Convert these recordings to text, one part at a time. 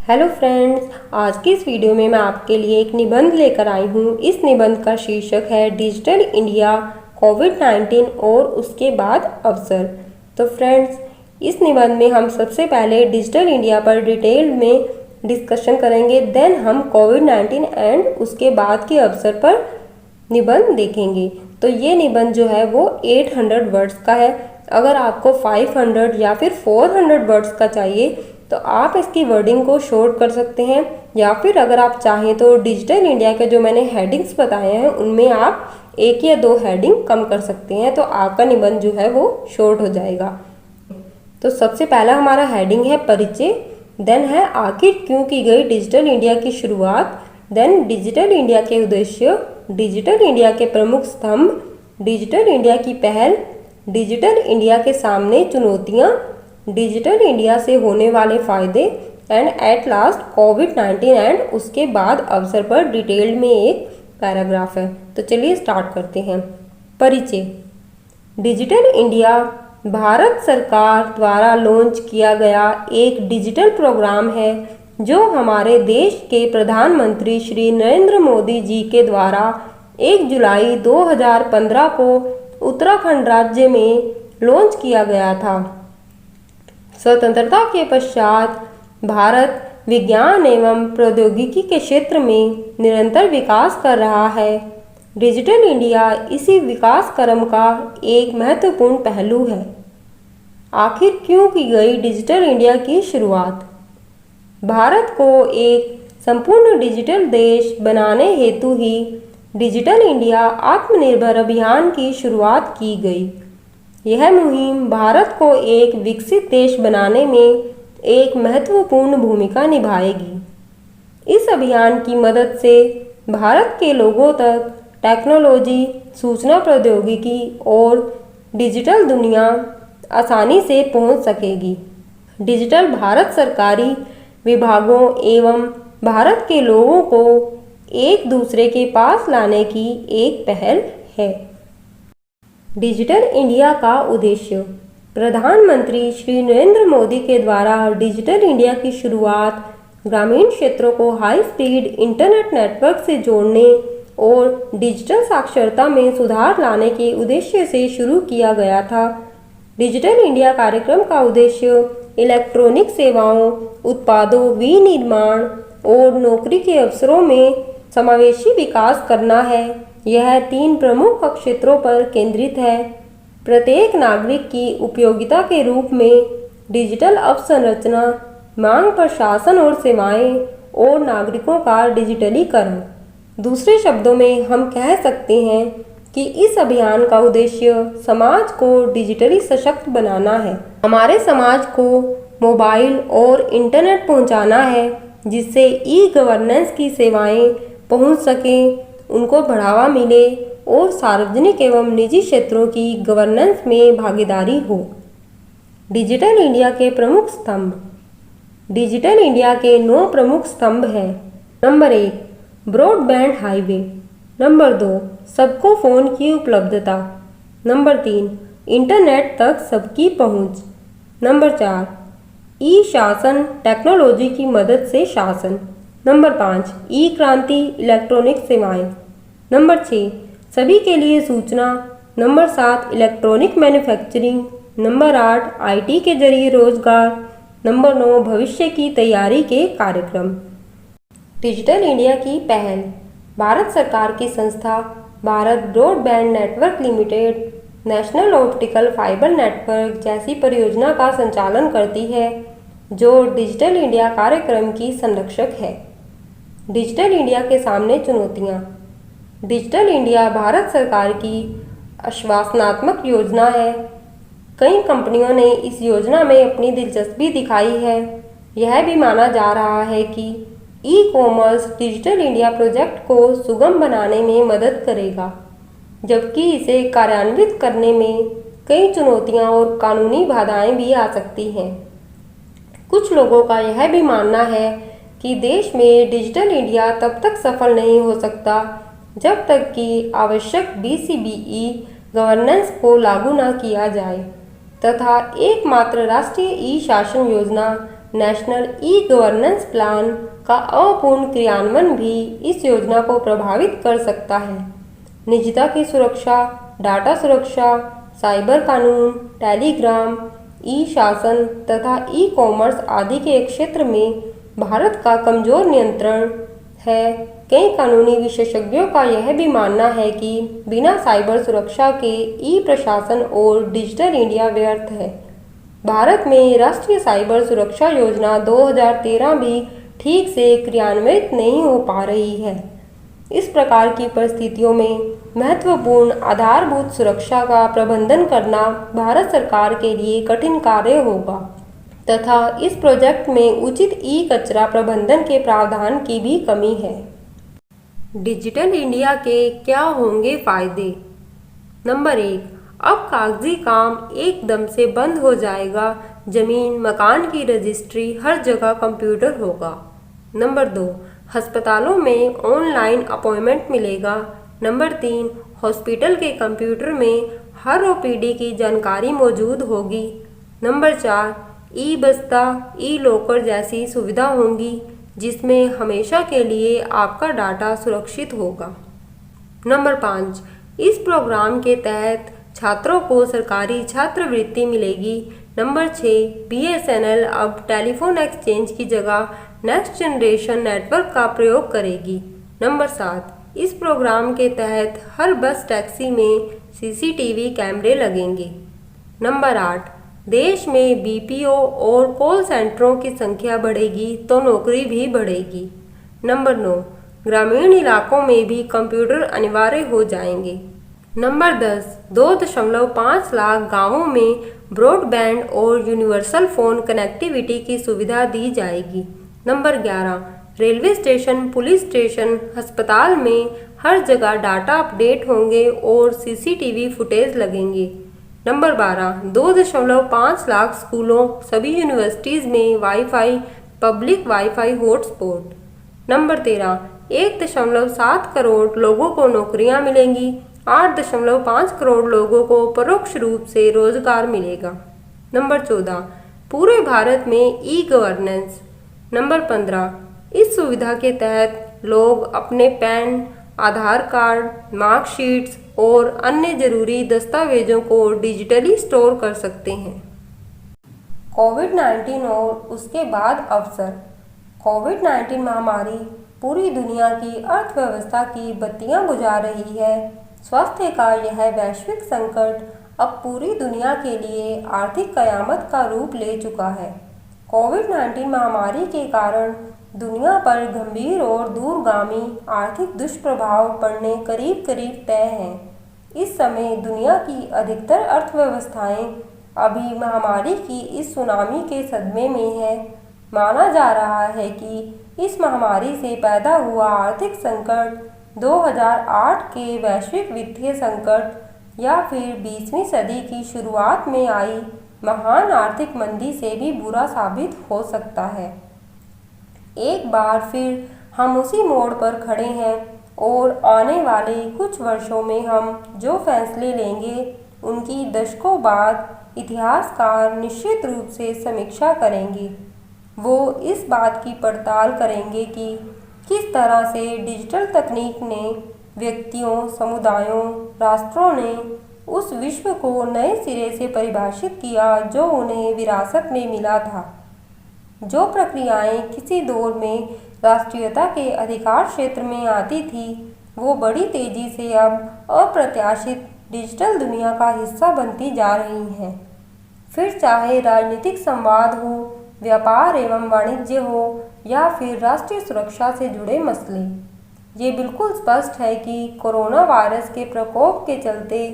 Hello friends, आज की इस वीडियो में मैं आपके लिए एक निबंध लेकर आई हूँ। इस निबंध का शीर्षक है डिजिटल इंडिया, कोविड-19 और उसके बाद अवसर। तो फ्रेंड्स, इस निबंध में हम सबसे पहले डिजिटल इंडिया पर डिटेल में डिस्कशन करेंगे, देन हम कोविड-19 एंड उसके बाद के अवसर पर निबंध देखेंगे। तो ये निबंध जो है वो 800 वर्ड्स का है। अगर आपको 500 या फिर 400 वर्ड्स का चाहिए तो आप इसकी वर्डिंग को शॉर्ट कर सकते हैं, या फिर अगर आप चाहें तो डिजिटल इंडिया के जो मैंने हेडिंग्स बताए हैं उनमें आप 1 या 2 हेडिंग कम कर सकते हैं, तो आपका निबंध जो है वो शॉर्ट हो जाएगा। तो सबसे पहला हमारा हेडिंग है परिचय, देन है आखिर क्यों की गई डिजिटल इंडिया की शुरुआत, देन डिजिटल इंडिया के उद्देश्य, डिजिटल इंडिया के प्रमुख स्तंभ, डिजिटल इंडिया की पहल, डिजिटल इंडिया के सामने चुनौतियाँ, डिजिटल इंडिया से होने वाले फायदे and at last covid and उसके बाद अवसर पर डिटेल में एक पैराग्राफ है। तो चलिए स्टार्ट करते हैं। परिचय। डिजिटल इंडिया भारत सरकार द्वारा लॉन्च किया गया एक डिजिटल प्रोग्राम है जो हमारे देश के प्रधानमंत्री श्री नरेंद्र मोदी जी के द्वारा 1 जुलाई 2015 को उत्तराखंड राज्य में लॉन्च किया गया था। स्वतंत्रता के पश्चात भारत विज्ञान एवं प्रौद्योगिकी के क्षेत्र में निरंतर विकास कर रहा है। डिजिटल इंडिया इसी विकास क्रम का एक महत्वपूर्ण पहलू है। आखिर क्यों की गई डिजिटल इंडिया की शुरुआत? भारत को एक संपूर्ण डिजिटल देश बनाने हेतु ही डिजिटल इंडिया आत्मनिर्भर अभियान की शुरुआत की गई। यह मुहिम भारत को एक विकसित देश बनाने में एक महत्वपूर्ण भूमिका निभाएगी। इस अभियान की मदद से भारत के लोगों तक टेक्नोलॉजी, सूचना प्रौद्योगिकी और डिजिटल दुनिया आसानी से पहुंच सकेगी। डिजिटल भारत सरकारी विभागों एवं भारत के लोगों को एक दूसरे के पास लाने की एक पहल है। डिजिटल इंडिया का उद्देश्य। प्रधानमंत्री श्री नरेंद्र मोदी के द्वारा डिजिटल इंडिया की शुरुआत ग्रामीण क्षेत्रों को हाई स्पीड इंटरनेट नेटवर्क से जोड़ने और डिजिटल साक्षरता में सुधार लाने के उद्देश्य से शुरू किया गया था। डिजिटल इंडिया कार्यक्रम का उद्देश्य इलेक्ट्रॉनिक सेवाओं, उत्पादों, विनिर्माण और नौकरी के अवसरों में समावेशी विकास करना है। यह 3 प्रमुख क्षेत्रों पर केंद्रित है। प्रत्येक नागरिक की उपयोगिता के रूप में डिजिटल अवसंरचना, मांग प्रशासन और सेवाएं और नागरिकों का डिजिटलीकरण। दूसरे शब्दों में हम कह सकते हैं कि इस अभियान का उद्देश्य समाज को डिजिटली सशक्त बनाना है। हमारे समाज को मोबाइल और इंटरनेट पहुंचाना है जिससे ई-गवर्नेंस की सेवाएं पहुंच सकें, उनको बढ़ावा मिले और सार्वजनिक एवं निजी क्षेत्रों की गवर्नेंस में भागीदारी हो। डिजिटल इंडिया के प्रमुख स्तंभ। डिजिटल इंडिया के 9 प्रमुख स्तंभ हैं। Number 1, broadband highway. नंबर 2, सबको फ़ोन की उपलब्धता। नंबर 3, इंटरनेट तक सबकी पहुंच। नंबर 4, ई शासन, टेक्नोलॉजी की मदद से शासन। नंबर 5, ई क्रांति, इलेक्ट्रॉनिक सेवाएं। नंबर 6, सभी के लिए सूचना। Number 7, electronic manufacturing. Number 8, IT के जरिए रोजगार। नंबर 9, भविष्य की तैयारी के कार्यक्रम। डिजिटल इंडिया की पहल। भारत सरकार की संस्था Bharat broadband network limited national optical fibre network जैसी परियोजना का संचालन करती है जो डिजिटल इंडिया कार्यक्रम की संरक्षक है। डिजिटल इंडिया के सामने चुनौतियाँ। डिजिटल इंडिया भारत सरकार की आश्वासनात्मक योजना है। कई कंपनियों ने इस योजना में अपनी दिलचस्पी दिखाई है। यह भी माना जा रहा है कि e commerce digital India project को सुगम बनाने में मदद करेगा, जबकि इसे कार्यान्वित करने में कई चुनौतियां और कानूनी बाधाएं भी आ सकती हैं। कुछ लोगों का यह भी मानना है कि देश में डिजिटल इंडिया तब तक सफल नहीं हो सकता जब तक कि आवश्यक BCBE गवर्नेंस को लागू न किया जाए तथा एकमात्र राष्ट्रीय ई शासन योजना नेशनल ई गवर्नेंस प्लान का अपूर्ण क्रियान्वयन भी इस योजना को प्रभावित कर सकता है। निजता की सुरक्षा, डाटा सुरक्षा, साइबर कानून, टेलीग्राम, ई शासन तथा ई कॉमर्स आदि के क्षेत्र में भारत का कमजोर नियंत्रण है। कई कानूनी विशेषज्ञों का यह भी मानना है कि बिना साइबर सुरक्षा के ई प्रशासन और डिजिटल इंडिया व्यर्थ है। भारत में राष्ट्रीय साइबर सुरक्षा योजना 2013 भी ठीक से क्रियान्वित नहीं हो पा रही है। इस प्रकार की परिस्थितियों में महत्वपूर्ण आधारभूत सुरक्षा का प्रबंधन करना भारत सरकार के लिए कठिन कार्य होगा तथा इस प्रोजेक्ट में उचित ई कचरा प्रबंधन के प्रावधान की भी कमी है। डिजिटल इंडिया के क्या होंगे फायदे? नंबर 1, अब कागजी काम एकदम से बंद हो जाएगा। जमीन मकान की रजिस्ट्री हर जगह कंप्यूटर होगा। नंबर 2, अस्पतालों में ऑनलाइन अपॉइंटमेंट मिलेगा। नंबर 3, हॉस्पिटल के कंप्यूटर में हर ओपीडी की जानकारी मौजूद होगी। नंबर 4, ई बस्ता, ई लॉकर जैसी सुविधा होंगी जिसमें हमेशा के लिए आपका डाटा सुरक्षित होगा। नंबर 5, इस प्रोग्राम के तहत छात्रों को सरकारी छात्रवृत्ति मिलेगी। नंबर 6, BSNL अब टेलीफोन एक्सचेंज की जगह नेक्स्ट जनरेशन नेटवर्क का प्रयोग करेगी। नंबर 7, इस प्रोग्राम के तहत हर बस टैक्सी में CCTV कैमरे लगेंगे। नंबर 8, देश में BPO और कॉल सेंटरों की संख्या बढ़ेगी तो नौकरी भी बढ़ेगी। नंबर 9, ग्रामीण इलाकों में भी कंप्यूटर अनिवार्य हो जाएंगे। नंबर 10, 2.5 लाख गांवों में ब्रॉडबैंड और यूनिवर्सल फ़ोन कनेक्टिविटी की सुविधा दी जाएगी। Number 11, railway station, police station, अस्पताल में हर जगह डाटा अपडेट होंगे और CCTV फुटेज लगेंगे। नंबर 12, 2.5 लाख स्कूलों, सभी यूनिवर्सिटीज़ में wifi, public wifi hotspot. Number 13, 1.7 crore लोगों को नौकरियां मिलेंगी। 8.5 करोड़ लोगों को परोक्ष रूप से रोजगार मिलेगा। नंबर 14, पूरे भारत में ई गवर्नेंस। नंबर 15, इस सुविधा के तहत लोग अपने पैन, आधार कार्ड, मार्कशीट्स और अन्य जरूरी दस्तावेजों को डिजिटली स्टोर कर सकते हैं। कोविड-19 और उसके बाद अवसर। कोविड-19 महामारी पूरी दुनिया की अर्थव्यवस्था की बत्तियां बुझा रही है। स्वास्थ्य का यह वैश्विक संकट अब पूरी दुनिया के लिए आर्थिक कयामत का रूप ले चुका है। कोविड-19 महामारी के कारण दुनिया पर गंभीर और दूरगामी आर्थिक दुष्प्रभाव पड़ने करीब करीब तय हैं। इस समय दुनिया की अधिकतर अर्थव्यवस्थाएं अभी महामारी की इस सुनामी के सदमे में है। माना जा रहा है कि इस महामारी से पैदा हुआ आर्थिक संकट 2008 के वैश्विक वित्तीय संकट या फिर 20वीं सदी की शुरुआत में आई महान आर्थिक मंदी से भी बुरा साबित हो सकता है। एक बार फिर हम उसी मोड़ पर खड़े हैं और आने वाले कुछ वर्षों में हम जो फैसले लेंगे उनकी दशकों बाद इतिहासकार निश्चित रूप से समीक्षा करेंगे। वो इस बात की पड़ताल करेंगे कि किस तरह से डिजिटल तकनीक ने व्यक्तियों, समुदायों, राष्ट्रों ने उस विश्व को नए सिरे से परिभाषित किया जो उन्हें विरासत में मिला था। जो प्रक्रियाएं किसी दौर में राष्ट्रीयता के अधिकार क्षेत्र में आती थी वो बड़ी तेजी से अब अप्रत्याशित डिजिटल दुनिया का हिस्सा बनती जा रही हैं। फिर चाहे राजनीतिक संवाद हो, व्यापार एवं वाणिज्य हो या फिर राष्ट्रीय सुरक्षा से जुड़े मसले, ये बिल्कुल स्पष्ट है कि कोरोना वायरस के प्रकोप के चलते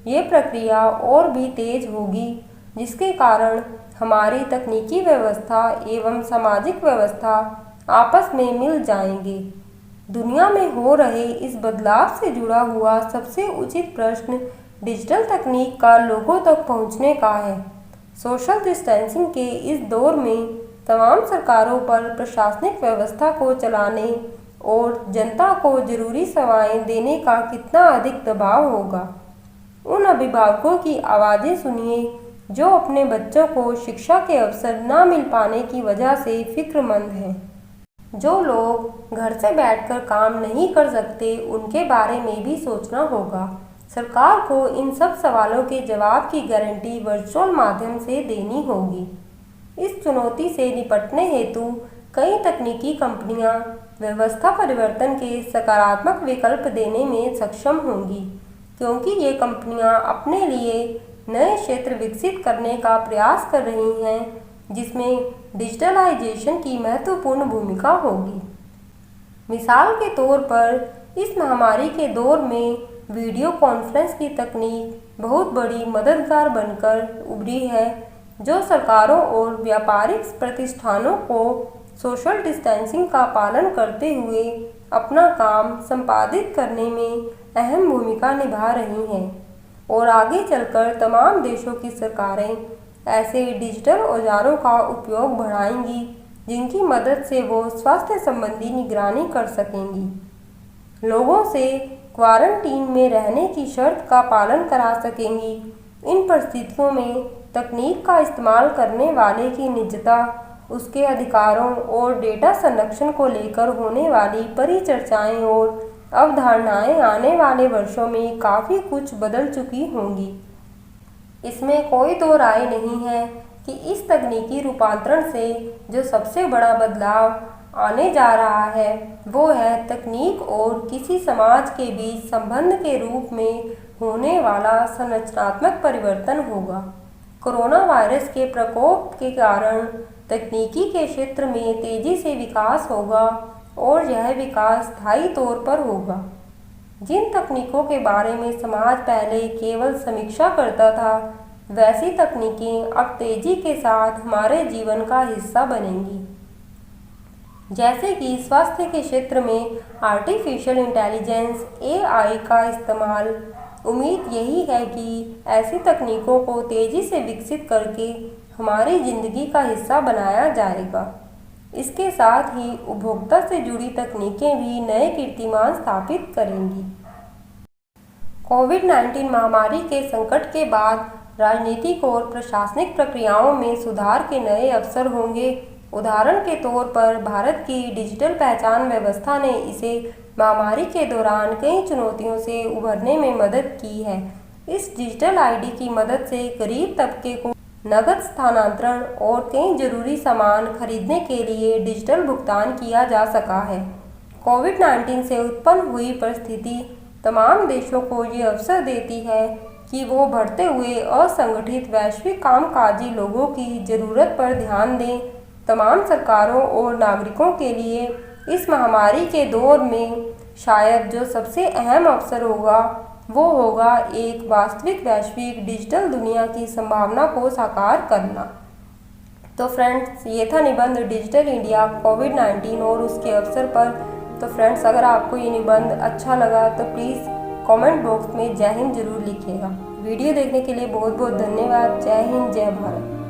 ये प्रक्रिया और भी तेज होगी, जिसके कारण हमारी तकनीकी व्यवस्था एवं सामाजिक व्यवस्था आपस में मिल जाएंगे। दुनिया में हो रहे इस बदलाव से जुड़ा हुआ सबसे उचित प्रश्न डिजिटल तकनीक का लोगों तक पहुंचने का है। सोशल डिस्टेंसिंग के इस दौर में तमाम सरकारों पर प्रशासनिक व्यवस्था को चलाने और जनता को जरूरी सेवाएं देने का कितना अधिक दबाव होगा। उन अभिभावकों की आवाज़ें सुनिए जो अपने बच्चों को शिक्षा के अवसर न मिल पाने की वजह से फिक्रमंद हैं। जो लोग घर से बैठकर काम नहीं कर सकते, उनके बारे में भी सोचना होगा। सरकार को इन सब सवालों के जवाब की गारंटी वर्चुअल माध्यम से देनी होगी। इस चुनौती से निपटने हेतु कई तकनीकी कंपनियां व्यवस्था परिवर्तन के सकारात्मक विकल्प देने में सक्षम होंगी, क्योंकि ये कंपनियां अपने लिए नए क्षेत्र विकसित करने का प्रयास कर रही हैं, जिसमें डिजिटलाइजेशन की महत्वपूर्ण भूमिका होगी। मिसाल के तौर पर इस महामारी के दौर में वीडियो कॉन्फ्रेंस की तकनीक बहुत बड़ी मददगार बनकर उभरी है, जो सरकारों और व्यापारिक प्रतिष्ठानों को सोशल डिस्टेंसिंग का पालन करते हुए अपना काम संपादित करने में अहम भूमिका निभा रही हैं और आगे चलकर तमाम देशों की सरकारें ऐसे डिजिटल औजारों का उपयोग बढ़ाएंगी, जिनकी मदद से वो स्वास्थ्य संबंधी निगरानी कर सकेंगी, लोगों से क्वारंटीन में रहने की शर्त का पालन करा सकेंगी। इन परिस्थितियों में तकनीक का इस्तेमाल करने वाले की निजता, उसके अधिकारों और डेटा संरक्षण को लेकर होने वाली परिचर्चाएं और अवधारणाएं आने वाले वर्षों में काफ़ी कुछ बदल चुकी होंगी। इसमें कोई दो राय नहीं है कि इस तकनीकी रूपांतरण से जो सबसे बड़ा बदलाव आने जा रहा है, वो है तकनीक और किसी समाज के बीच संबंध के रूप में होने वाला संरचनात्मक परिवर्तन होगा। कोरोना वायरस के प्रकोप के कारण तकनीकी के क्षेत्र में तेजी से विकास होगा और यह विकास स्थायी तौर पर होगा। जिन तकनीकों के बारे में समाज पहले केवल समीक्षा करता था, वैसी तकनीकें अब तेजी के साथ हमारे जीवन का हिस्सा बनेंगी। जैसे कि स्वास्थ्य के क्षेत्र में आर्टिफिशियल इंटेलिजेंस (AI) का इस्तेमाल। उम्मीद यही है कि ऐसी तकनीकों को तेजी से विकसित करके हमारी ज़िंदगी का हिस्सा बनाया जाएगा। इसके साथ ही उपभोक्ता से जुड़ी तकनीकें भी नए कीर्तिमान स्थापित करेंगी। कोविड-19 महामारी के संकट के बाद राजनीतिक और प्रशासनिक प्रक्रियाओं में सुधार के नए अवसर होंगे। उदाहरण के तौर पर भारत की डिजिटल पहचान व्यवस्था ने इसे महामारी के दौरान कई चुनौतियों से उभरने में मदद की है। इस डिजिटल ID की मदद से गरीब तबके को नकद स्थानांतरण और कई जरूरी सामान खरीदने के लिए डिजिटल भुगतान किया जा सका है। कोविड-19 से उत्पन्न हुई परिस्थिति तमाम देशों को ये अवसर देती है कि वो बढ़ते हुए असंगठित वैश्विक कामकाजी लोगों की ज़रूरत पर ध्यान दें। तमाम सरकारों और नागरिकों के लिए इस महामारी के दौर में शायद जो सबसे अहम अवसर होगा, वो होगा एक वास्तविक वैश्विक डिजिटल दुनिया की संभावना को साकार करना। तो फ्रेंड्स, ये था निबंध डिजिटल इंडिया कोविड-19 और उसके अवसर पर। तो फ्रेंड्स, अगर आपको ये निबंध अच्छा लगा तो प्लीज़ कमेंट बॉक्स में जय हिंद जरूर लिखिएगा। वीडियो देखने के लिए बहुत बहुत धन्यवाद। जय हिंद, जय भारत।